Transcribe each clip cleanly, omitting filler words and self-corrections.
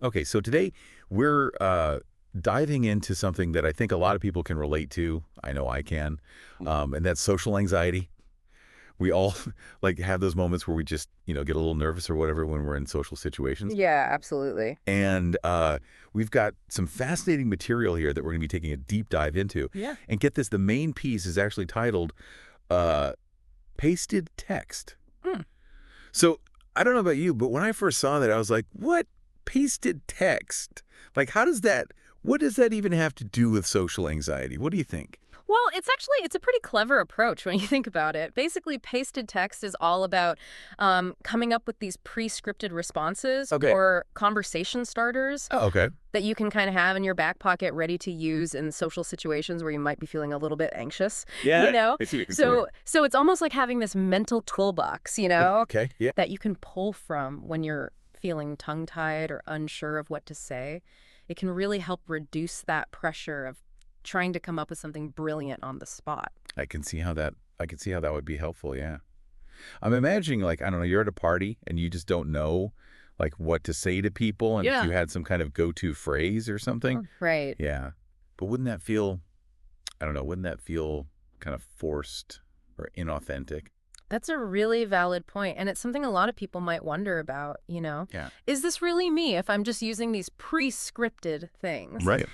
Okay, so today we're diving into something that I think a lot of people can relate to. I know I can, and that's social anxiety. We all like have those moments where we just, get a little nervous or whatever when we're in social situations. Yeah, absolutely. And we've got some fascinating material here that we're going to be taking a deep dive into. Yeah. And get this, the main piece is actually titled uh, Pasted Text. Hmm. So I don't know about you, but when I first saw that, I was like, what? Pasted text? Like, what does that even have to do with social anxiety? What do you think? Well, it's a pretty clever approach when you think about it. Basically, pasted text is all about coming up with these pre-scripted responses Okay. or conversation starters Oh, okay. that you can kind of have in your back pocket ready to use in social situations where you might be feeling a little bit anxious, you Yeah, know? I see what you're saying. So it's almost like having this mental toolbox, Okay, yeah. that you can pull from when you're feeling tongue-tied or unsure of what to say. It can really help reduce that pressure of trying to come up with something brilliant on the spot. I can see how that would be helpful, yeah. I'm imagining, like, I don't know, you're at a party and you just don't know like what to say to people, and if Yeah. you had some kind of go-to phrase or something. Right. Yeah. But wouldn't that feel kind of forced or inauthentic? That's a really valid point, and it's something a lot of people might wonder about. Yeah. Is this really me if I'm just using these pre-scripted things? Right.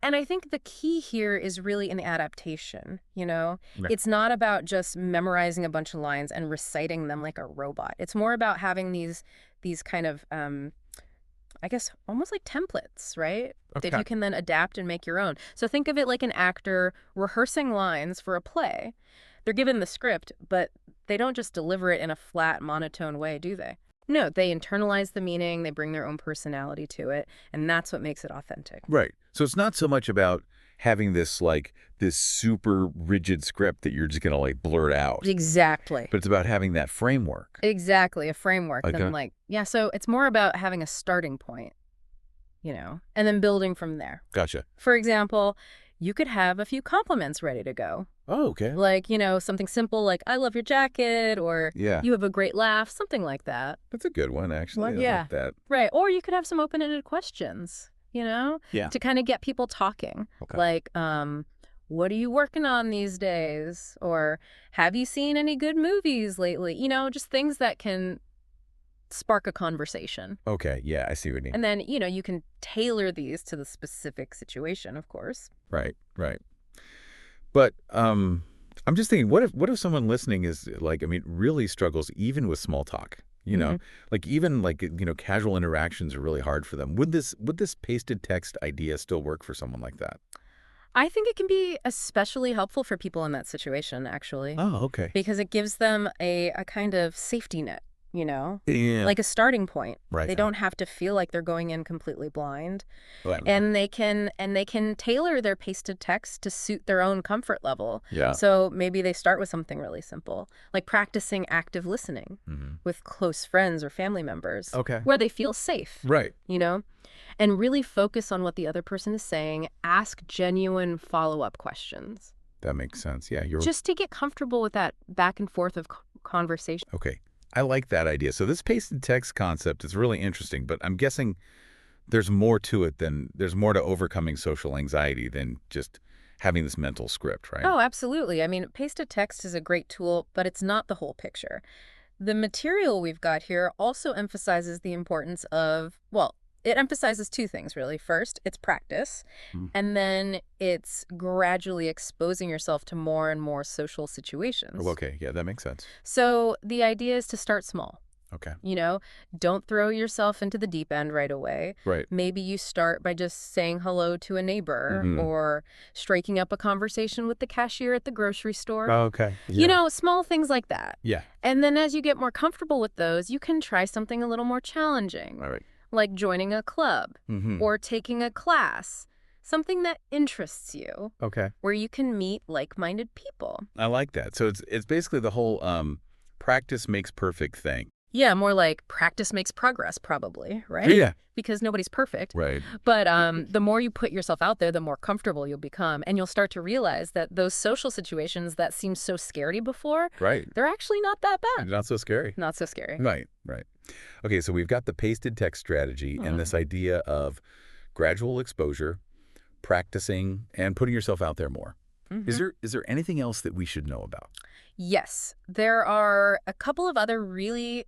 And I think the key here is really in the adaptation. Right. It's not about just memorizing a bunch of lines and reciting them like a robot. It's more about having these kind of I guess almost like templates, right? That Okay. you can then adapt and make your own. So think of it like an actor rehearsing lines for a play. They're given the script, but they don't just deliver it in a flat, monotone way, do they? No, they internalize the meaning, they bring their own personality to it, and that's what makes it authentic. Right. So it's not so much about having this super rigid script that you're just gonna like blurt out, Exactly. but it's about having that framework. Exactly, a framework. Okay. Then, yeah, so it's more about having a starting point, and then building from there. Gotcha. For example, you could have a few compliments ready to go. Oh, okay. Like, something simple like, I love your jacket, or Yeah. you have a great laugh, something like that. That's a good one, actually. I Yeah. like that. Right. Or you could have some open-ended questions, Yeah. to kind of get people talking. Okay. Like, what are you working on these days? Or have you seen any good movies lately? Just things that can spark a conversation. Okay. Yeah, I see what you mean. And then, you can tailor these to the specific situation, of course. Right. Right. But I'm just thinking, what if someone listening is like, I mean, really struggles even with small talk? Mhm. Like even like casual interactions are really hard for them. Would this pasted text idea still work for someone like that? I think it can be especially helpful for people in that situation, actually, Oh, okay. because it gives them a kind of safety net, Yeah. like a starting point. Right. They don't have to feel like they're going in completely blind. Right. And they can tailor their pasted text to suit their own comfort level. Yeah. So maybe they start with something really simple, like practicing active listening Hmm. with close friends or family members Okay. where they feel safe, Right. you know, and really focus on what the other person is saying. Ask genuine follow-up questions That makes sense. Yeah. You're just to get comfortable with that back and forth of conversation. okay. I like that idea. So this pasted text concept is really interesting, but I'm guessing there's more to it than there's more to overcoming social anxiety than just having this mental script, right? Oh, absolutely. I mean, pasted text is a great tool, but it's not the whole picture. The material we've got here also emphasizes the importance of, well, it emphasizes two things, really. First, it's practice, Mm. and then it's gradually exposing yourself to more and more social situations. Oh, okay. Yeah, that makes sense. So the idea is to start small. Okay. Don't throw yourself into the deep end right away. Right. Maybe you start by just saying hello to a neighbor Mhm. or striking up a conversation with the cashier at the grocery store. Okay. Small things like that. Yeah. And then as you get more comfortable with those, you can try something a little more challenging, All right. like joining a club Mm-hmm. or taking a class, something that interests you, Okay. where you can meet like-minded people. I like that. So it's basically the whole practice makes perfect thing. Yeah, more like practice makes progress, probably, right? Yeah. Because nobody's perfect. Right. But the more you put yourself out there, the more comfortable you'll become. And you'll start to realize that those social situations that seemed so scary before, Right. they're actually not that bad. Not so scary. Not so scary. Right. Right. Okay, so we've got the pasted text strategy and Hmm. this idea of gradual exposure, practicing, and putting yourself out there more. Is Hmm. there anything else that we should know about? Yes, there are a couple of other really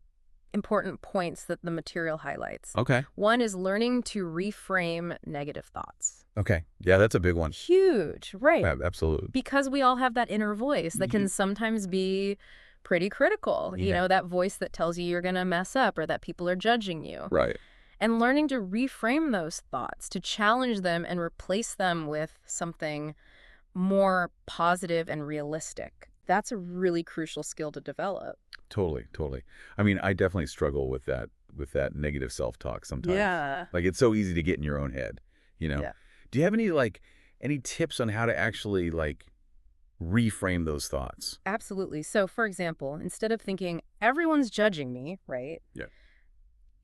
important points that the material highlights. Okay. One is learning to reframe negative thoughts. Okay. Yeah, that's a big one. Huge, right? Absolutely. Because we all have that inner voice that can Ye- sometimes be pretty critical. Yeah. That voice that tells you you're going to mess up or that people are judging you. Right. And learning to reframe those thoughts, to challenge them and replace them with something more positive and realistic. That's a really crucial skill to develop. Totally, totally. I mean, I definitely struggle with that negative self-talk sometimes. Yeah. Like it's so easy to get in your own head, you know. Yeah. Do you have any tips on how to actually reframe those thoughts? Absolutely. So, for example, instead of thinking, everyone's judging me, right? Yeah.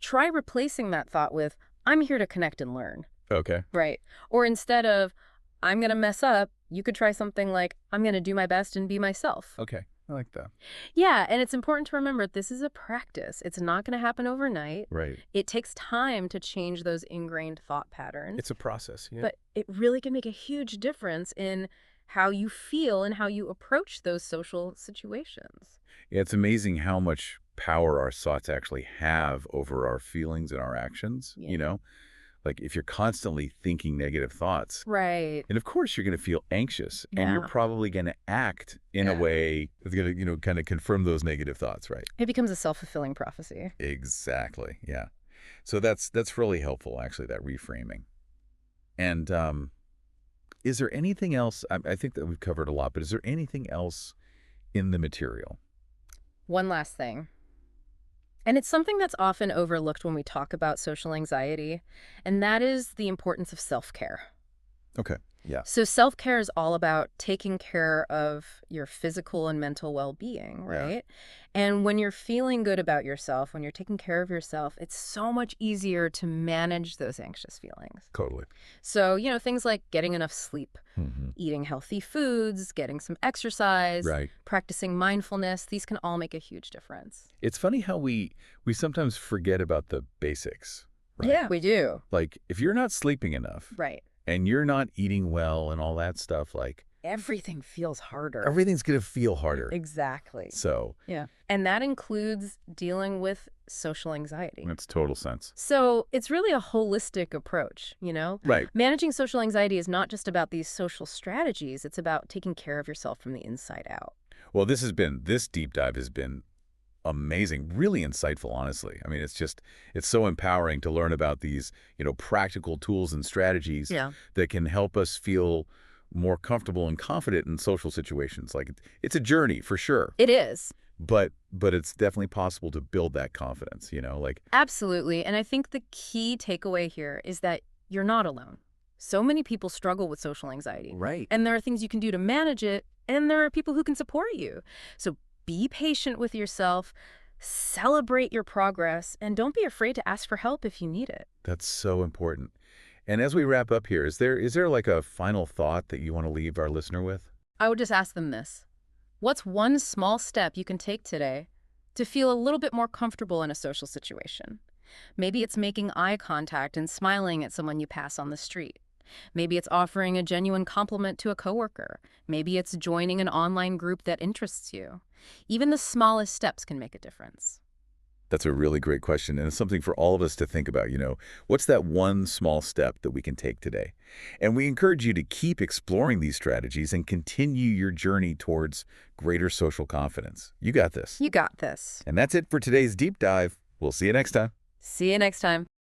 Try replacing that thought with, I'm here to connect and learn, Okay. right? Or instead of, I'm going to mess up, you could try something like, I'm going to do my best and be myself. Okay. I like that. Yeah, and it's important to remember this is a practice. It's not going to happen overnight. Right. It takes time to change those ingrained thought patterns, It's a process, yeah. but it really can make a huge difference in how you feel and how you approach those social situations. Yeah, it's amazing how much power our thoughts actually have over our feelings and our actions, Yeah. you know? Like if you're constantly thinking negative thoughts, Right. and of course you're going to feel anxious and you're Yeah. probably going to act in a Yeah. way that's going to, kind of confirm those negative thoughts, right? It becomes a self-fulfilling prophecy. Exactly. Yeah. So that's really helpful actually, that reframing. And is there anything else I think that we've covered a lot, but is there anything else in the material? One last thing. And it's something that's often overlooked when we talk about social anxiety, and that is the importance of self-care. Okay. Yeah. So self-care is all about taking care of your physical and mental well-being, Yeah. right? And when you're feeling good about yourself, when you're taking care of yourself, it's so much easier to manage those anxious feelings. Totally. So, things like getting enough sleep, Hmm. eating healthy foods, getting some exercise, Right. practicing mindfulness, these can all make a huge difference. It's funny how we sometimes forget about the basics, right? Yeah. We do. Like if you're not sleeping enough Right. and you're not eating well and all that stuff, like Everything feels harder. everything's going to feel harder. Exactly. So Yeah. And that includes dealing with social anxiety. makes total sense. So it's really a holistic approach. Right. Managing social anxiety is not just about these social strategies. It's about taking care of yourself from the inside out. Well, this deep dive has been amazing, really insightful, honestly. I mean, it's so empowering to learn about these, practical tools and strategies Yeah. that can help us feel more comfortable and confident in social situations. Like it's a journey for sure, It is. but it's definitely possible to build that confidence, like Absolutely. And I think the key takeaway here is that you're not alone. So many people struggle with social anxiety. right. And there are things you can do to manage it, and there are people who can support you. So be patient with yourself, celebrate your progress, and don't be afraid to ask for help if you need it. That's so important. And as we wrap up here, is there like a final thought that you want to leave our listener with? I would just ask them this. What's one small step you can take today to feel a little bit more comfortable in a social situation? Maybe it's making eye contact and smiling at someone you pass on the street. Maybe it's offering a genuine compliment to a coworker. Maybe it's joining an online group that interests you. Even the smallest steps can make a difference. That's a really great question, and it's something for all of us to think about. What's that one small step that we can take today? And we encourage you to keep exploring these strategies and continue your journey towards greater social confidence. You got this. You got this. And that's it for today's deep dive. We'll see you next time. See you next time.